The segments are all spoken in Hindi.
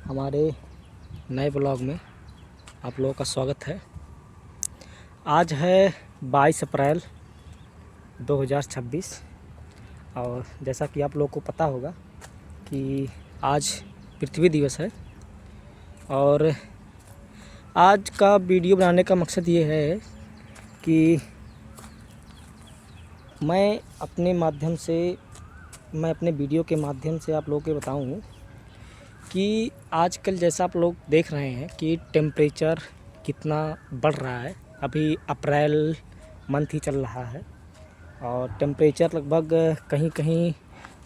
हमारे नए ब्लॉग में आप लोगों का स्वागत है। आज है 22 अप्रैल 2026 और जैसा कि आप लोगों को पता होगा कि आज पृथ्वी दिवस है। और आज का वीडियो बनाने का मकसद ये है कि मैं अपने वीडियो के माध्यम से आप लोगों को बताऊं कि आजकल जैसा आप लोग देख रहे हैं कि टेम्परेचर कितना बढ़ रहा है। अभी अप्रैल मंथ ही चल रहा है और टेम्परेचर लगभग कहीं कहीं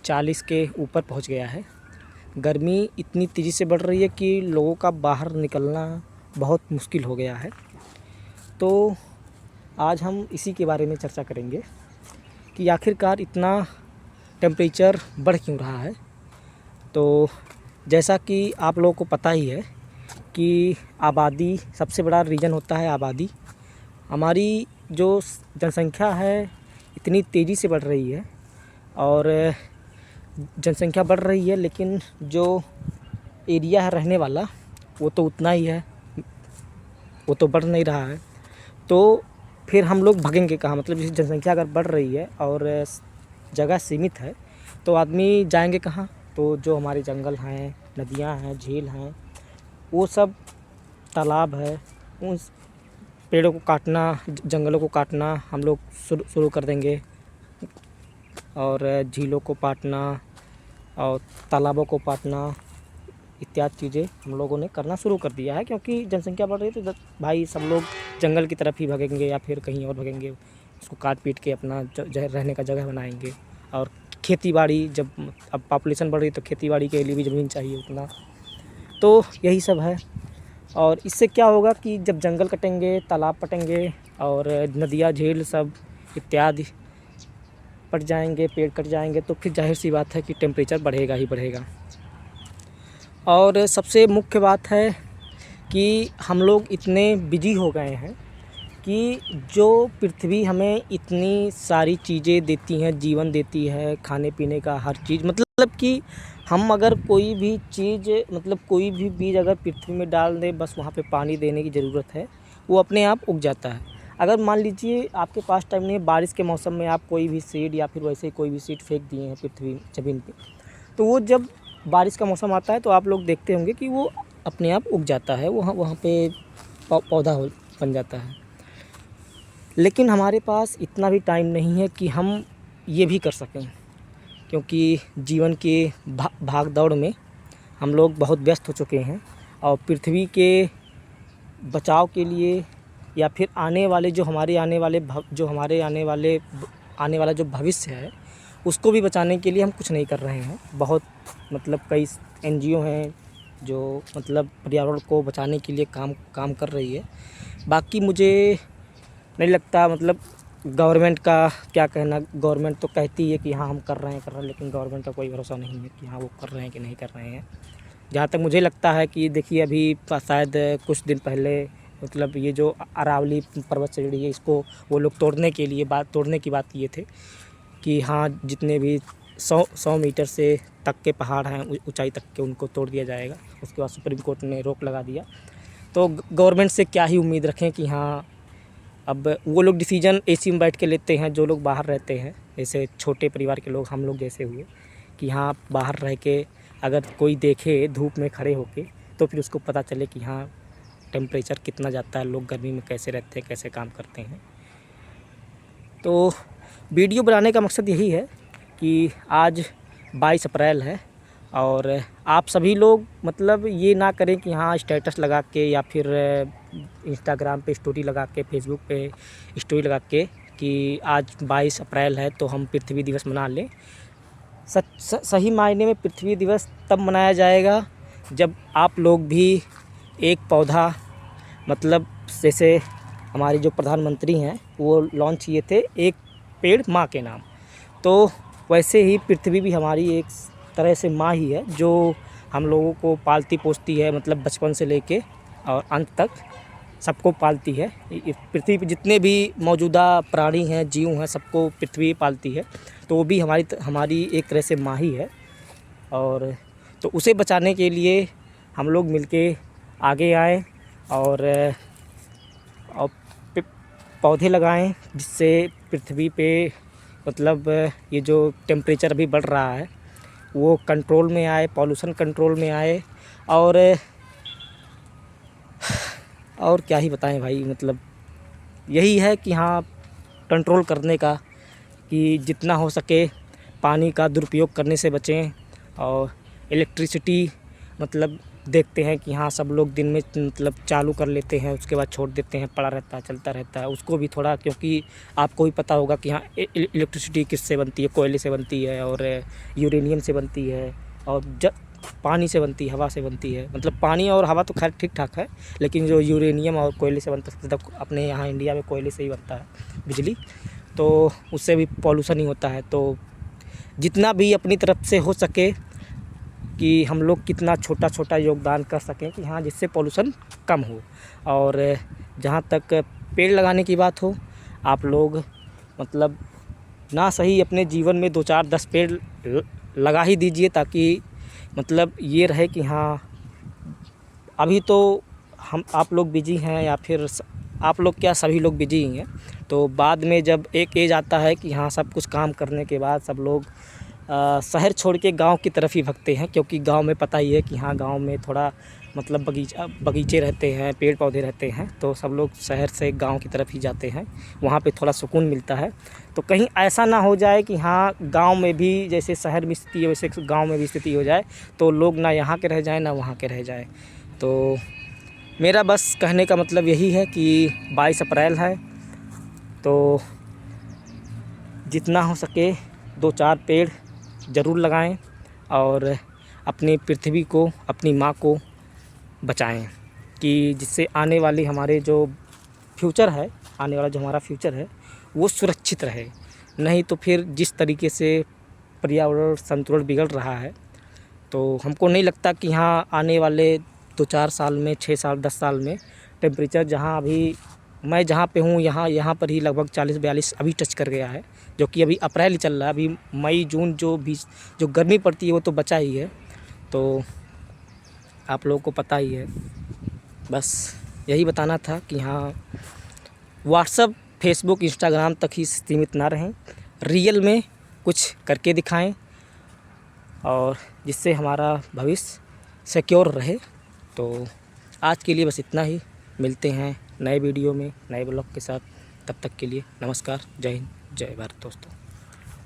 40 के ऊपर पहुंच गया है। गर्मी इतनी तेज़ी से बढ़ रही है कि लोगों का बाहर निकलना बहुत मुश्किल हो गया है। तो आज हम इसी के बारे में चर्चा करेंगे कि आखिरकार इतना टेम्परेचर बढ़ क्यों रहा है। तो जैसा कि आप लोगों को पता ही है कि आबादी सबसे बड़ा रीज़न होता है। आबादी हमारी जो जनसंख्या है इतनी तेज़ी से बढ़ रही है और जनसंख्या बढ़ रही है, लेकिन जो एरिया है रहने वाला वो तो उतना ही है, वो तो बढ़ नहीं रहा है। तो फिर हम लोग भागेंगे कहाँ? मतलब जैसे जनसंख्या अगर बढ़ रही है और जगह सीमित है तो आदमी जाएंगे कहाँ? तो जो हमारे जंगल हैं, नदियाँ हैं, झील हैं, वो सब तालाब है, उन पेड़ों को काटना, जंगलों को काटना हम लोग शुरू कर देंगे और झीलों को काटना और तालाबों को काटना इत्यादि चीज़ें हम लोगों ने करना शुरू कर दिया है। क्योंकि जनसंख्या बढ़ रही है तो भाई सब लोग जंगल की तरफ ही भागेंगे या फिर कहीं और भागेंगे, उसको काट पीट के अपना रहने का जगह बनाएंगे। और खेती बाड़ी, जब अब पॉपुलेशन बढ़ रही है तो खेती बाड़ी के लिए भी ज़मीन चाहिए उतना। तो यही सब है। और इससे क्या होगा कि जब जंगल कटेंगे, तालाब कटेंगे और नदियाँ, झील सब इत्यादि कट जाएंगे, पेड़ कट जाएंगे, तो फिर जाहिर सी बात है कि टेम्परेचर बढ़ेगा ही बढ़ेगा। और सबसे मुख्य बात है कि हम लोग इतने बिजी हो गए हैं कि जो पृथ्वी हमें इतनी सारी चीज़ें देती हैं, जीवन देती है, खाने पीने का हर चीज़, मतलब कि हम अगर कोई भी चीज़, मतलब कोई भी बीज अगर पृथ्वी में डाल दें, बस वहाँ पे पानी देने की ज़रूरत है, वो अपने आप उग जाता है। अगर मान लीजिए आपके पास टाइम नहीं है, बारिश के मौसम में आप कोई भी सीड या फिर वैसे कोई भी सीड फेंक दिए हैं पृथ्वी ज़मीन पे, तो वो जब बारिश का मौसम आता है तो आप लोग देखते होंगे कि वो अपने आप उग जाता है, वहाँ पे पौधा बन जाता है। लेकिन हमारे पास इतना भी टाइम नहीं है कि हम ये भी कर सकें, क्योंकि जीवन के भाग दौड़ में हम लोग बहुत व्यस्त हो चुके हैं। और पृथ्वी के बचाव के लिए या फिर आने वाले जो आने वाला जो भविष्य है उसको भी बचाने के लिए हम कुछ नहीं कर रहे हैं। बहुत मतलब कई NGO हैं जो मतलब पर्यावरण को बचाने के लिए काम कर रही है। बाकी मुझे नहीं लगता, मतलब गवर्नमेंट का क्या कहना, गवर्नमेंट तो कहती है कि हाँ हम कर रहे हैं, लेकिन गवर्नमेंट का कोई भरोसा नहीं है कि हाँ वो कर रहे हैं कि नहीं कर रहे हैं। जहाँ तक मुझे लगता है कि देखिए अभी शायद कुछ दिन पहले, मतलब ये जो अरावली पर्वत श्रेणी है, इसको वो लोग तोड़ने की बात किए थे कि हाँ जितने भी 100 मीटर से तक के पहाड़ हैं ऊंचाई तक के, उनको तोड़ दिया जाएगा। उसके बाद सुप्रीम कोर्ट ने रोक लगा दिया। तो गवर्नमेंट से क्या ही उम्मीद रखें कि हाँ अब वो लोग डिसीजन AC में बैठ के लेते हैं, जो लोग बाहर रहते हैं, जैसे छोटे परिवार के लोग, हम लोग जैसे हुए, कि हाँ बाहर रह के अगर कोई देखे धूप में खड़े होके तो फिर उसको पता चले कि हाँ टेम्परेचर कितना जाता है, लोग गर्मी में कैसे रहते हैं, कैसे काम करते हैं। तो वीडियो बनाने का मकसद यही है कि आज 22 अप्रैल है और आप सभी लोग मतलब ये ना करें कि हाँ स्टेटस लगा के या फिर इंस्टाग्राम पे स्टोरी लगा के, फेसबुक पे स्टोरी लगा के कि आज 22 अप्रैल है तो हम पृथ्वी दिवस मना लें। सही मायने में पृथ्वी दिवस तब मनाया जाएगा जब आप लोग भी एक पौधा, मतलब जैसे हमारे जो प्रधानमंत्री हैं वो लॉन्च किए थे एक पेड़ माँ के नाम, तो वैसे ही पृथ्वी भी हमारी एक तरह से माँ ही है जो हम लोगों को पालती पोसती है, मतलब बचपन से लेके और अंत तक सबको पालती है। पृथ्वी पर जितने भी मौजूदा प्राणी हैं, जीव हैं, सबको पृथ्वी पालती है, तो वो भी हमारी एक तरह से माँ ही है। और तो उसे बचाने के लिए हम लोग मिलके आगे आए और पौधे लगाएं, जिससे पृथ्वी पे मतलब ये जो टेम्परेचर अभी बढ़ रहा है वो कंट्रोल में आए, पॉल्यूशन कंट्रोल में आए। और क्या ही बताएं भाई, मतलब यही है कि हाँ, कंट्रोल करने का, कि जितना हो सके पानी का दुरुपयोग करने से बचें। और इलेक्ट्रिसिटी मतलब देखते हैं कि हाँ, सब लोग दिन में मतलब चालू कर लेते हैं, उसके बाद छोड़ देते हैं, पड़ा रहता है, चलता रहता है। उसको भी थोड़ा, क्योंकि आपको भी पता होगा कि हाँ इलेक्ट्रिसिटी किससे बनती है, कोयले से बनती है और यूरेनियम से बनती है और पानी से बनती है, हवा से बनती है। मतलब पानी और हवा तो खैर ठीक ठाक है, लेकिन जो यूरेनियम और कोयले से बनता है, मतलब अपने यहाँ इंडिया में कोयले से ही बनता है बिजली, तो उससे भी पॉल्यूशन ही होता है। तो जितना भी अपनी तरफ से हो सके कि हम लोग कितना छोटा छोटा योगदान कर सकें कि हाँ, जिससे पॉल्यूशन कम हो। और जहाँ तक पेड़ लगाने की बात हो, आप लोग मतलब ना सही अपने जीवन में 2-4-10 पेड़ लगा ही दीजिए, ताकि मतलब ये रहे कि हाँ, अभी तो आप लोग बिजी हैं, या फिर आप लोग क्या, सभी लोग बिजी ही हैं। तो बाद में जब एक एज आता है कि हाँ, सब कुछ काम करने के बाद सब लोग शहर छोड़ के गांव की तरफ ही भागते हैं, क्योंकि गांव में पता ही है कि हाँ, गांव में थोड़ा मतलब बगीचे रहते हैं, पेड़ पौधे रहते हैं। तो सब लोग शहर से गांव की तरफ ही जाते हैं, वहाँ पे थोड़ा सुकून मिलता है। तो कहीं ऐसा ना हो जाए कि हाँ, गांव में भी जैसे शहर में स्थिति है वैसे गांव में भी स्थिति हो जाए, तो लोग ना यहाँ के रह जाएँ ना वहाँ के रह जाए। तो मेरा बस कहने का मतलब यही है कि 22 अप्रैल है, तो जितना हो सके 2-4 पेड़ ज़रूर लगाएं और अपनी पृथ्वी को, अपनी माँ को बचाएं, कि जिससे आने वाली हमारे जो फ्यूचर है, आने वाला जो हमारा फ्यूचर है वो सुरक्षित रहे। नहीं तो फिर जिस तरीके से पर्यावरण संतुलन बिगड़ रहा है, तो हमको नहीं लगता कि हाँ, आने वाले 2-4 साल में, 6 साल, 10 साल में टेम्परेचर जहाँ अभी मैं जहाँ पे हूँ यहाँ पर ही लगभग 40-42 अभी टच कर गया है, जो कि अभी अप्रैल ही चल रहा है। अभी मई जून जो गर्मी पड़ती है वो तो बचा ही है। तो आप लोगों को पता ही है। बस यही बताना था कि हाँ, व्हाट्सएप, फेसबुक, इंस्टाग्राम तक ही सीमित ना रहें, रियल में कुछ करके दिखाएं, और जिससे हमारा भविष्य सिक्योर रहे। तो आज के लिए बस इतना ही। मिलते हैं नए वीडियो में, नए ब्लॉग के साथ। तब तक के लिए नमस्कार, जय हिंद, जय भारत दोस्तों।